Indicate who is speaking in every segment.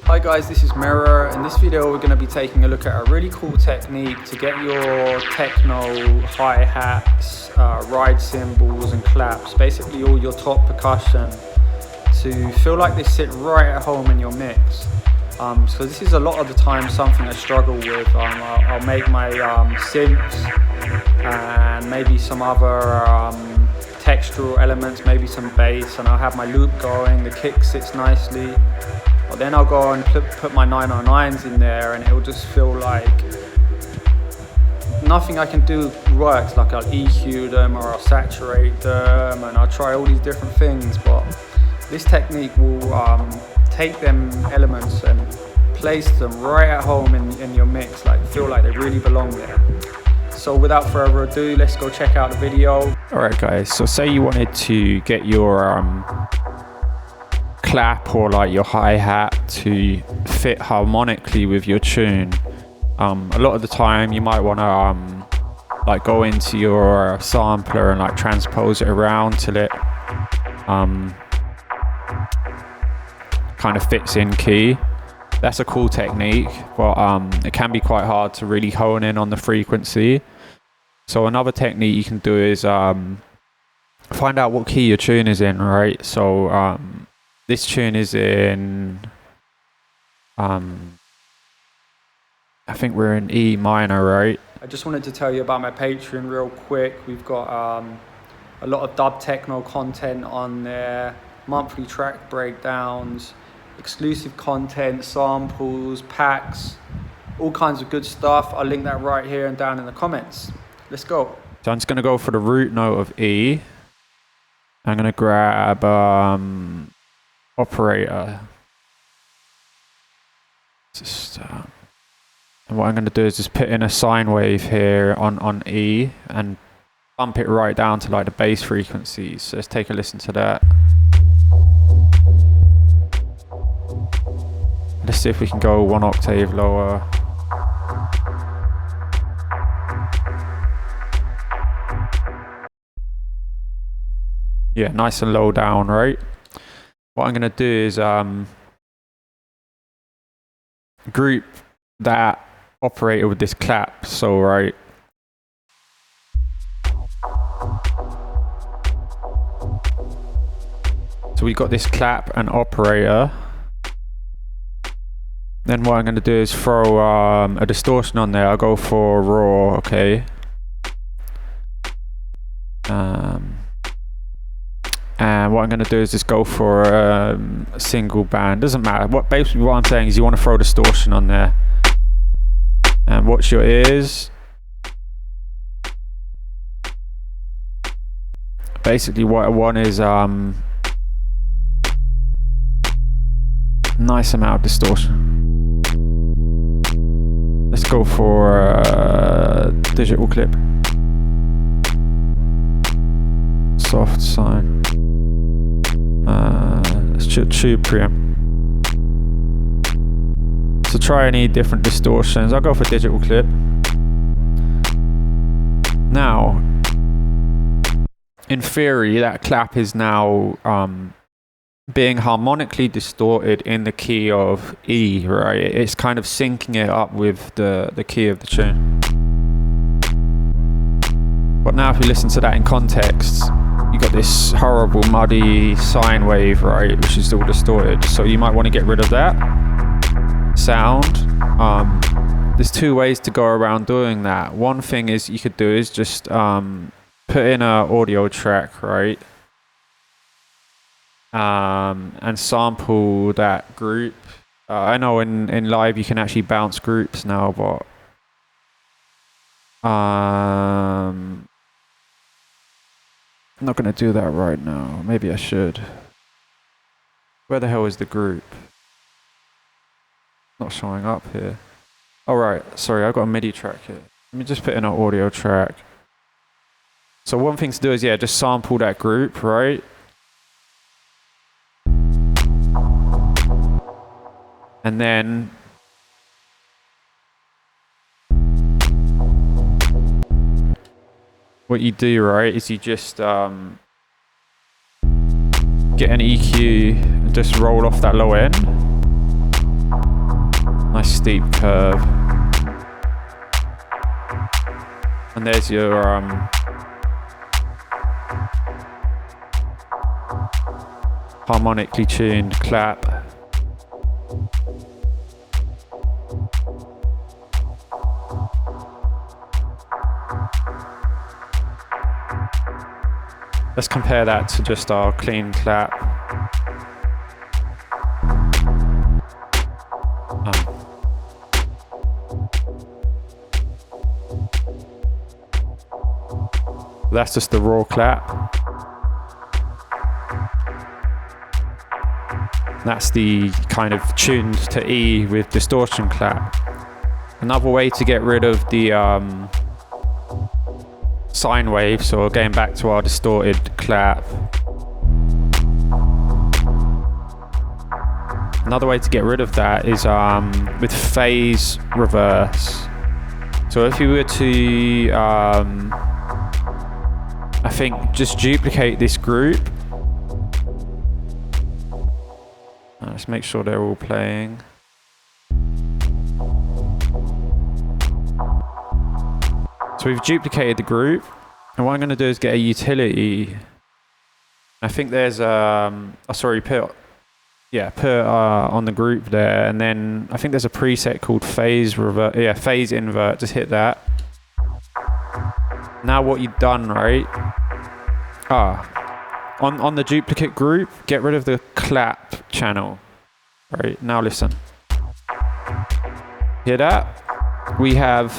Speaker 1: Hi guys, this is Mirror. In this video we're going to be taking a look at a really cool technique to get your techno hi-hats, ride cymbals and claps, basically all your top percussion, to feel like they sit right at home in your mix. So this is a lot of the time something I struggle with. I'll make my synths and maybe some other textural elements, maybe some bass, and I'll have my loop going, the kick sits nicely. But then I'll go and put my 909s in there and it'll just feel like nothing I can do works. Like I'll EQ them or I'll saturate them and I'll try all these different things, but this technique will take them elements and place them right at home in your mix, like feel like they really belong there. So without further ado, let's go check out the video.
Speaker 2: Alright guys, so say you wanted to get your clap or like your hi-hat to fit harmonically with your tune. A lot of the time you might want to like go into your sampler and like transpose it around till it kind of fits in key. That's a cool technique, but it can be quite hard to really hone in on the frequency. So another technique you can do is find out what key your tune is in, right? So this tune is in, I think we're in E minor, right?
Speaker 1: I just wanted to tell you about my Patreon real quick. We've got a lot of dub techno content on there, monthly track breakdowns, exclusive content, samples, packs, all kinds of good stuff. I'll link that right here and down in the comments. Let's go.
Speaker 2: So I'm just going to go for the root note of E. I'm going to grab operator. Just and what I'm going to do is just put in a sine wave here on E and bump it right down to like the bass frequencies. So let's take a listen to that. Let's see if we can go 1 octave lower. Yeah, nice and low down, right? What I'm going to do is group that operator with this clap. So, right. So we got this clap and operator. Then what I'm going to do is throw a distortion on there. I'll go for raw, okay. And what I'm going to do is just go for a single band. Doesn't matter. Basically what I'm saying is you want to throw distortion on there. And watch your ears. Basically what I want is nice amount of distortion. Let's go for a digital clip. Soft sine. Let's tube preamp. So try any different distortions. I'll go for digital clip. Now, in theory, that clap is now being harmonically distorted in the key of E, right? It's kind of syncing it up with the key of the tune. But now if we listen to that in context, you got this horrible muddy sine wave, right, which is all distorted. So you might want to get rid of that sound. There's two ways to go around doing that. One thing is you could do is just put in an audio track, right, and sample that group. I know in live you can actually bounce groups now, but I'm not going to do that right now. Maybe I should. Where the hell is the group? Not showing up here. All right, sorry, I've got a MIDI track here. Let me just put in an audio track. So one thing to do is, yeah, just sample that group, right? And then what you do, right, is you just get an EQ and just roll off that low end. Nice steep curve. And there's your harmonically tuned clap. Let's compare that to just our clean clap. That's just the raw clap. That's the kind of tuned to E with distortion clap. Another way to get rid of the sine wave, so going back to our distorted clap. Another way to get rid of that is with phase reverse. So if you were to, I think, just duplicate this group. Let's make sure they're all playing. So we've duplicated the group, and what I'm going to do is get a utility. I think there's put on the group there, and then I think there's a preset called phase revert. Yeah, phase invert. Just hit that. Now what you've done, right? On the duplicate group, get rid of the clap channel. Right, now listen. Hear that? We have,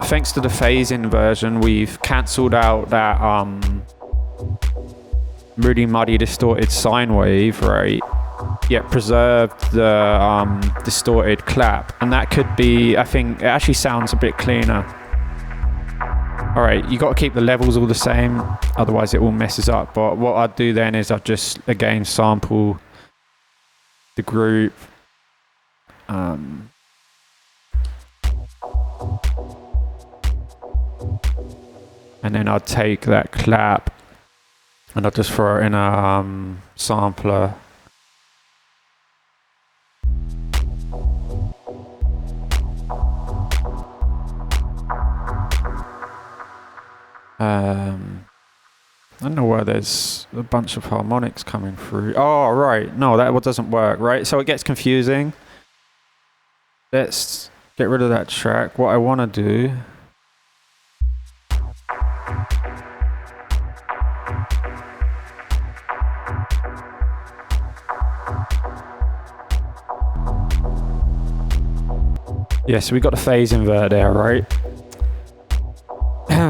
Speaker 2: thanks to the phase inversion, we've cancelled out that really muddy distorted sine wave, right? Yet preserved the distorted clap. And that could be, I think, it actually sounds a bit cleaner. All right, you got to keep the levels all the same, otherwise it all messes up. But what I'd do then is I'd just, again, sample the group. And then I'd take that clap and I'd just throw it in a sampler. I don't know where there's a bunch of harmonics coming through. Oh, right. No, that doesn't work, right? So it gets confusing. Let's get rid of that track. What I want to do... Yeah, so we got the phase invert there, right?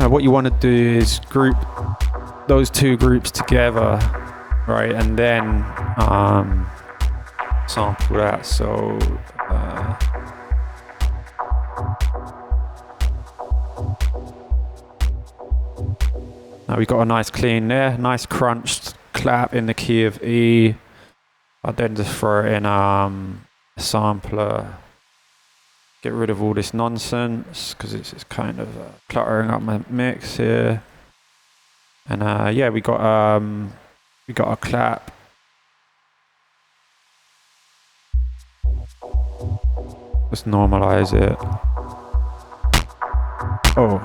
Speaker 2: What you want to do is group those two groups together, right? And then sample that. So now we've got a nice clean there, nice crunched clap in the key of E. I'll then just throw it in a sampler. Get rid of all this nonsense because it's kind of cluttering up my mix here. And yeah, we got a clap. Just normalize it. Oh.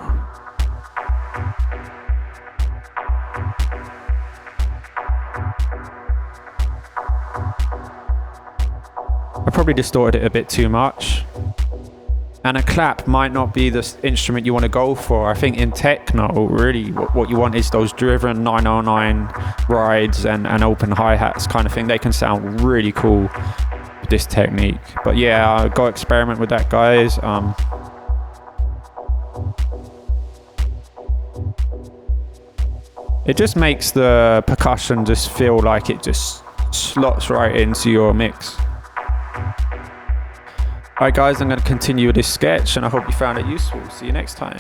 Speaker 2: I probably distorted it a bit too much. And a clap might not be the instrument you want to go for. I think in techno, really, what you want is those driven 909 rides and open hi-hats kind of thing. They can sound really cool with this technique. But yeah, go experiment with that, guys. It just makes the percussion just feel like it just slots right into your mix. Alright guys, I'm going to continue with this sketch and I hope you found it useful. See you next time.